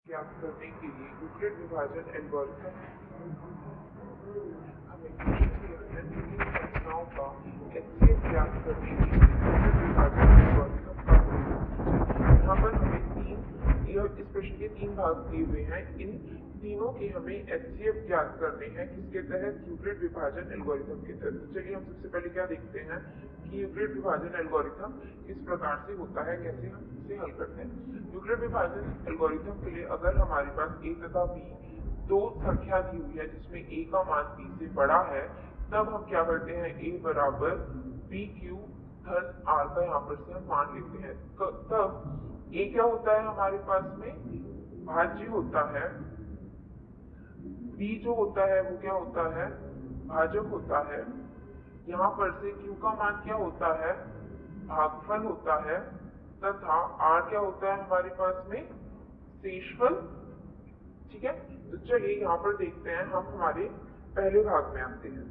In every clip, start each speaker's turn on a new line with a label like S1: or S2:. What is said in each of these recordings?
S1: ज्ञात करने के लिए यूक्लिड विभाजन एल्गोरिथम हमें तीन संख्याओं का एचसीएफ ज्ञात करने के लिए यूक्लिड विभाजन एल्गोरिथम का प्रयोग कीजिए। यहाँ पर हमें इस प्रश्न के तीन भाग दिए हुए हैं। इन तीनों के हमें एचसीएफ ज्ञात करने हैं किसके तहत? यूक्लिड विभाजन एल्गोरिथम के तहत। तो चलिए हम सबसे पहले क्या देखते हैं कि यूक्लिड विभाजन एल्गोरिथम किस प्रकार से होता है, कैसे हम इसे हल करते हैं। यूक्लिड विभाजन एल्गोरिथम के लिए अगर हमारे पास a तथा b दो संख्या दी हुई है जिसमें a का मान b से बड़ा है, तब हम क्या करते हैं, a बराबर b क्यू धन r का यहाँ पर से हम मान लेते हैं। तब a क्या होता है हमारे पास में? भाज्य होता है। b जो होता है वो क्या होता है? भाजक होता है। यहाँ पर से q का मान क्या होता है? भागफल होता है। तथा r क्या होता है हमारे पास में? शेषफल। ठीक है, तो चलिए यहाँ पर देखते हैं। हम हमारे पहले भाग में आते हैं।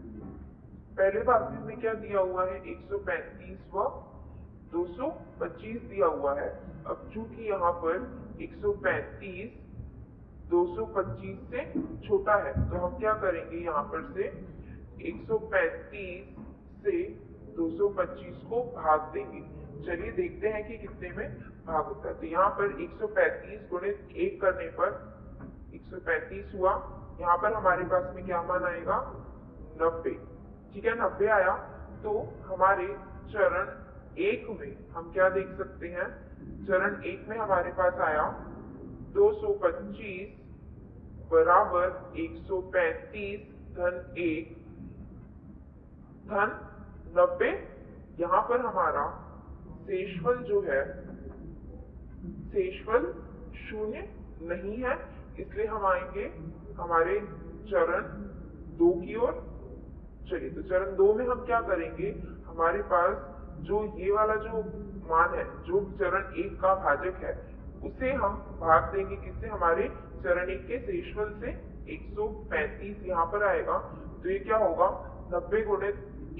S1: पहले भाग में हमें क्या दिया हुआ है? 135 व 225 दिया हुआ है। अब चूंकि यहाँ पर 135 225 से छोटा है, तो हम क्या करेंगे, यहाँ पर से 135 से 225 को भाग देंगे। चलिए देखते हैं कि कितने में भाग होता है। तो यहाँ पर 135 गुणित 1 करने पर 135 हुआ। यहाँ पर हमारे पास में क्या मान आएगा? 90। ठीक है, 90 आया। तो हमारे चरण 1 में हम क्या देख सकते हैं? चरण 1 में हमारे पास आया 225 बराबर 135 धन 1 धन 90। यहाँ पर हमारा शेषफल जो है, शेषफल शून्य नहीं है, इसलिए हम आएंगे हमारे चरण 2 की ओर। चलिए, तो चरण 2 में हम क्या करेंगे, हमारे पास जो ये वाला जो मान है, जो चरण 1 का भाजक है, उसे हम भाग देंगे किससे? हमारे चरण 1 के शेषफल से। 135 यहाँ पर आएगा, तो ये क्या होगा? 90 गुणित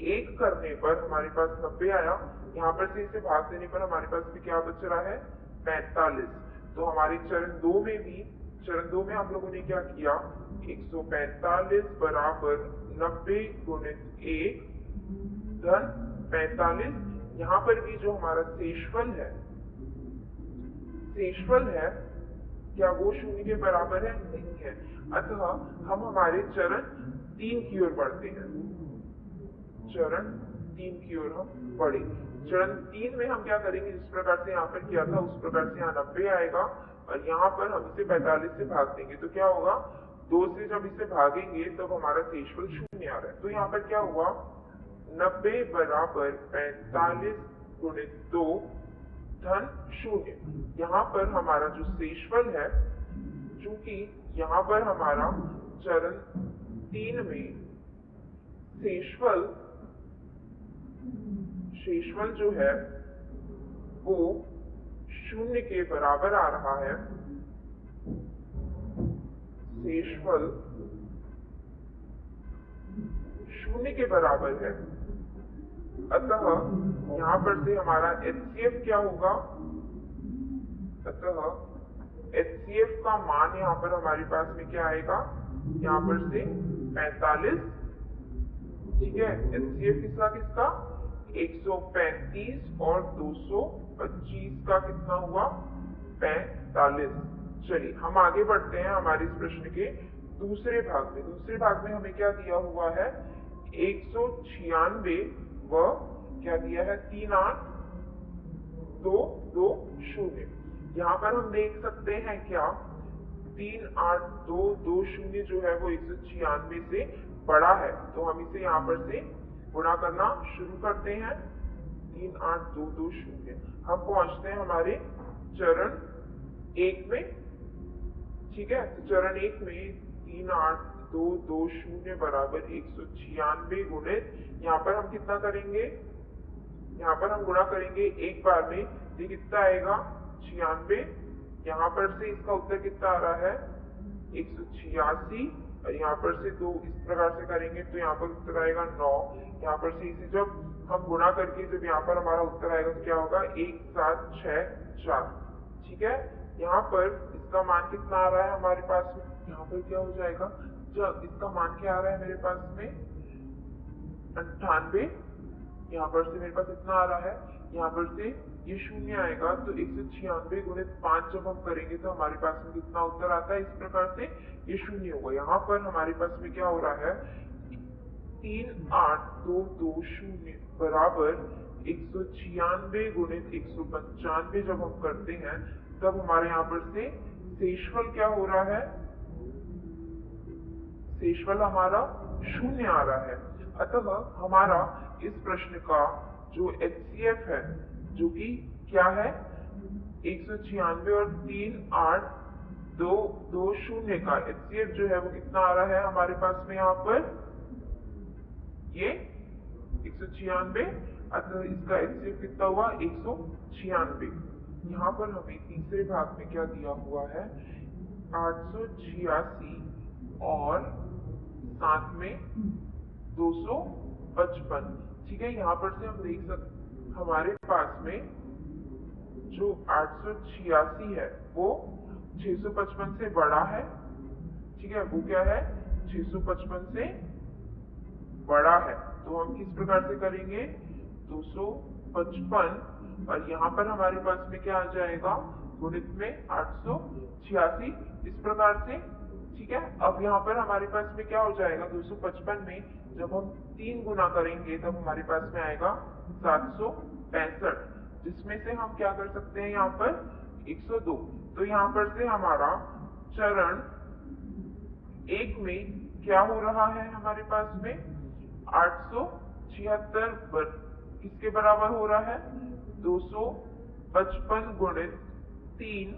S1: 1 करने पर हमारे पास 90 आया। यहाँ पर से इसे भाग देने पर हमारे पास भी क्या बच रहा है? 45। तो हमारे चरण 2 में भी, चरण 2 में हम लोगों ने क्या किया? 145 बराबर 90 गुणित 1 धन 45। यहाँ पर भी जो हमारा शेषफल है, शेषफल है क्या वो शून्य के बराबर है? नहीं है। अतः हम हमारे चरण 3 की ओर बढ़ते हैं। चरण 3 की ओर हम बढ़े। चरण 3 में हम क्या करेंगे? जिस प्रकार से यहाँ पर किया था उस प्रकार से यहाँ 90 आएगा और यहाँ पर हम इसे 45 से भाग देंगे। तो क्या होगा? 2 से जब इसे भागेंगे तब हमारा शेषफल शून्य आ रहा है। तो यहाँ पर क्या हुआ? 90 बराबर 45 गुणित 2 धन 0। यहाँ पर हमारा जो शेषफल है, चूंकि यहाँ पर हमारा चरण 3 में शेषफल जो है वो 0 के बराबर आ रहा है। शेषफल 0 के बराबर है। अतः यहाँ पर से हमारा एचसीएफ क्या होगा? अतः एचसीएफ का मान यहाँ पर हमारे पास में क्या आएगा? यहाँ पर से 45। ठीक है, एचसीएफ किसका किसका? 135 और 225 का कितना हुआ? 45। चलिए हम आगे बढ़ते हैं हमारे इस प्रश्न के दूसरे भाग में। दूसरे भाग में हमें क्या दिया हुआ है? 196 व क्या दिया है? 38220। यहाँ पर हम देख सकते हैं क्या? 38220 जो है वो 196 से बड़ा है। तो हम इसे यहाँ पर से गुणा करना शुरू करते हैं। 38220। हम पहुंचते हैं हमारे चरण 1 में। ठीक है, तो चरण 1 में 38220 बराबर 196 गुणित, यहाँ पर हम कितना करेंगे? यहाँ पर हम गुणा करेंगे एक बार में। ये कितना आएगा? 96। यहाँ पर से इसका उत्तर कितना आ रहा है? 186। और यहाँ पर से 2 इस प्रकार से करेंगे तो यहाँ पर उत्तर आएगा 9। यहाँ पर से इसे जब हम गुणा करके जब यहाँ पर हमारा उत्तर आएगा तो क्या होगा? 1764। ठीक है, यहाँ पर इसका मान कितना आ रहा है हमारे पास में, यहाँ पर क्या हो जाएगा, जब इसका मान क्या आ रहा है मेरे पास में 98, यहाँ पर से मेरे पास इतना आ रहा है, यहाँ पर से ये शून्य आएगा तो 196 गुणित 5 जब हम करेंगे तो हमारे पास में कितना उत्तर आता है, इस प्रकार से ये शून्य होगा। यहाँ पर हमारे पास में क्या हो रहा है, 38220 बराबर 196 गुणित 195 जब हम करते हैं तब हमारे यहाँ पर से शेषफल क्या हो रहा है, शेषफल हमारा शून्य आ रहा है। अतः हमारा इस प्रश्न का जो HCF है, जो कि क्या है 196 और 38220 का HCF जो है वो कितना आ रहा है हमारे पास में, यहाँ पर ये 196, अतः इसका HCF कितना हुआ 196। यहाँ पर हमें तीसरे भाग में क्या दिया हुआ है, 886 और साथ में 255। ठीक है, यहाँ पर से हम देख सकते हमारे पास में जो 886 है वो 655 से बड़ा है। ठीक है, वो क्या है 655 से बड़ा है, तो हम किस प्रकार से करेंगे 255 और यहाँ पर हमारे पास में क्या आ जाएगा गुणित में 886 इस प्रकार से। ठीक है, अब यहाँ पर हमारे पास में क्या हो जाएगा 255 में जब हम 3 गुना करेंगे तब हमारे पास में आएगा 765, जिसमें से हम क्या कर सकते हैं यहाँ पर 102। तो यहाँ पर से हमारा चरण 1 में क्या हो रहा है हमारे पास में 876 किसके बराबर हो रहा है 255 गुणित 3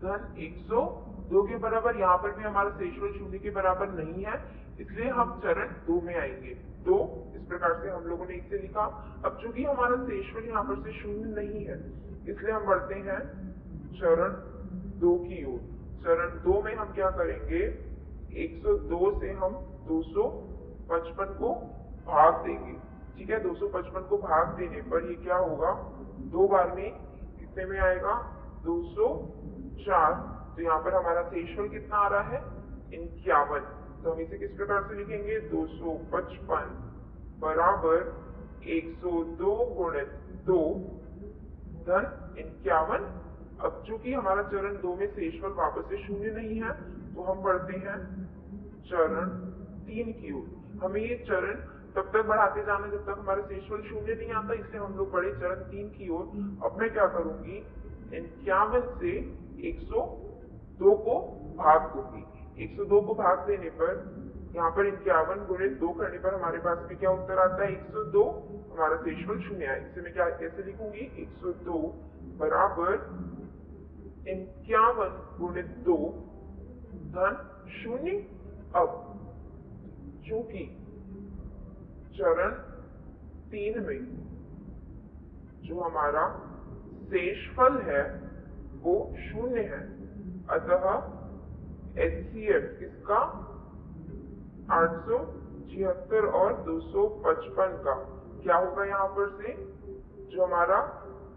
S1: धन 102 के बराबर। यहाँ पर भी हमारा शेषफल शून्य के बराबर नहीं है, इसलिए हम चरण 2 में आएंगे। तो इस प्रकार से हम लोगों ने इसे लिखा। अब चूंकि हमारा शेषफल यहाँ पर से शून्य नहीं है, इसलिए हम बढ़ते हैं चरण 2 की ओर। चरण 2 में हम क्या करेंगे 102 से हम 255 को भाग देंगे। ठीक है, 255 को भाग देने पर ये क्या होगा 2 बार में कितने में आएगा 204। तो यहाँ पर हमारा शेषफल कितना आ रहा है 51। तो हम इसे किस प्रकार से लिखेंगे 255 बराबर 102 गुणित 2 धन 51। अब चूंकि हमारा चरण 2 में शेषफल वापस से शून्य नहीं है, तो हम बढ़ते हैं चरण 3 की ओर। हमें ये चरण तब तक बढ़ाते जाना जब तक हमारा शेषफल शून्य नहीं आता, इसलिए हम लोग बढ़े चरण 3 की ओर। अब मैं क्या करूंगी 51 से 102 को भाग दूंगी। 102 को भाग देने पर यहाँ पर 51 गुणित 2 करने पर हमारे पास में क्या उत्तर आता है 102। हमारा शेषफल शून्य है, इसे मैं क्या कैसे लिखूंगी 102 बराबर 51 गुणित 2 धन 0। अब चूंकि चरण 3 में जो हमारा शेषफल है वो शून्य है, अतः HCF किसका 876 और 255 का क्या होगा, यहाँ पर से जो हमारा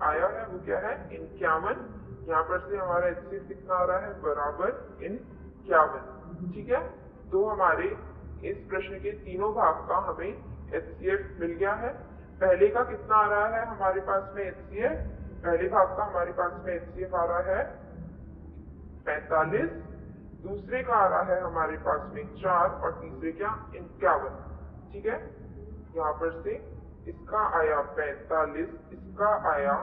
S1: आया है वो क्या है 51। यहाँ पर से हमारा HCF कितना आ रहा है बराबर 51। ठीक है, तो हमारे इस प्रश्न के तीनों भाग का हमें HCF मिल गया है। पहले का कितना आ रहा है हमारे पास में HCF, पहले भाग का हमारे पास में HCF आ रहा है 45, दूसरे का आ रहा है हमारे पास में 4 और तीसरे का 51। ठीक है, यहाँ पर से इसका आया 45, इसका आया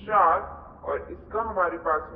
S1: 4 और इसका हमारे पास में